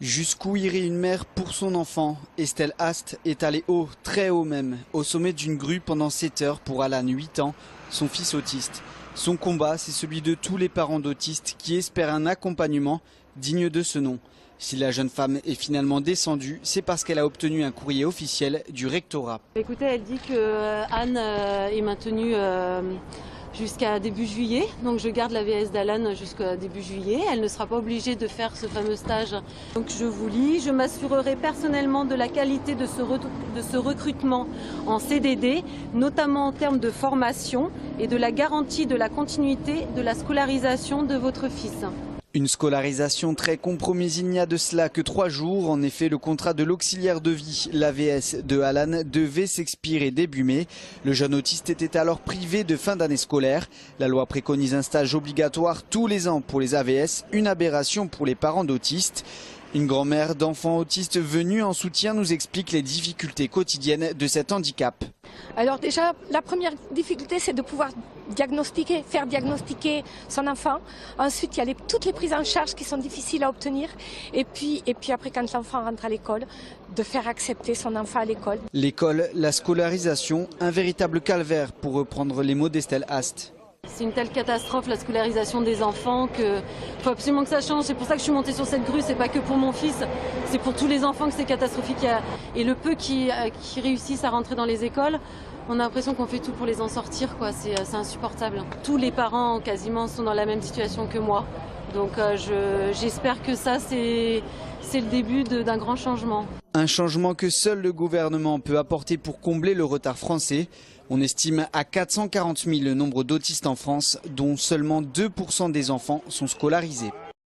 Jusqu'où irait une mère pour son enfant? Estelle Haste est allée haut, très haut même, au sommet d'une grue pendant 7 heures pour Alan, 8 ans, son fils autiste. Son combat, c'est celui de tous les parents d'autistes qui espèrent un accompagnement digne de ce nom. Si la jeune femme est finalement descendue, c'est parce qu'elle a obtenu un courrier officiel du rectorat. Écoutez, elle dit que Anne est maintenue jusqu'à début juillet, donc je garde la VS d'Alan jusqu'à début juillet. Elle ne sera pas obligée de faire ce fameux stage. Donc je vous lis, je m'assurerai personnellement de la qualité de ce recrutement en CDD, notamment en termes de formation et de la garantie de la continuité de la scolarisation de votre fils. Une scolarisation très compromise, il n'y a de cela que 3 jours. En effet, le contrat de l'auxiliaire de vie, l'AVS de Alan, devait s'expirer début mai. Le jeune autiste était alors privé de fin d'année scolaire. La loi préconise un stage obligatoire tous les ans pour les AVS, une aberration pour les parents d'autistes. Une grand-mère d'enfants autistes venue en soutien nous explique les difficultés quotidiennes de cet handicap. Alors déjà, la première difficulté, c'est de pouvoir faire diagnostiquer son enfant. Ensuite, il y a toutes les prises en charge qui sont difficiles à obtenir. Et puis après, quand l'enfant rentre à l'école, de faire accepter son enfant à l'école. L'école, la scolarisation, un véritable calvaire pour reprendre les mots d'Estelle Haste. C'est une telle catastrophe, la scolarisation des enfants, qu'il faut absolument que ça change. C'est pour ça que je suis montée sur cette grue, c'est pas que pour mon fils, c'est pour tous les enfants que c'est catastrophique. Et le peu qui réussissent à rentrer dans les écoles, on a l'impression qu'on fait tout pour les en sortir, quoi. C'est insupportable. Tous les parents quasiment sont dans la même situation que moi. Donc j'espère que ça, c'est le début d'un grand changement. Un changement que seul le gouvernement peut apporter pour combler le retard français. On estime à 440 000 le nombre d'autistes en France, dont seulement 2% des enfants sont scolarisés.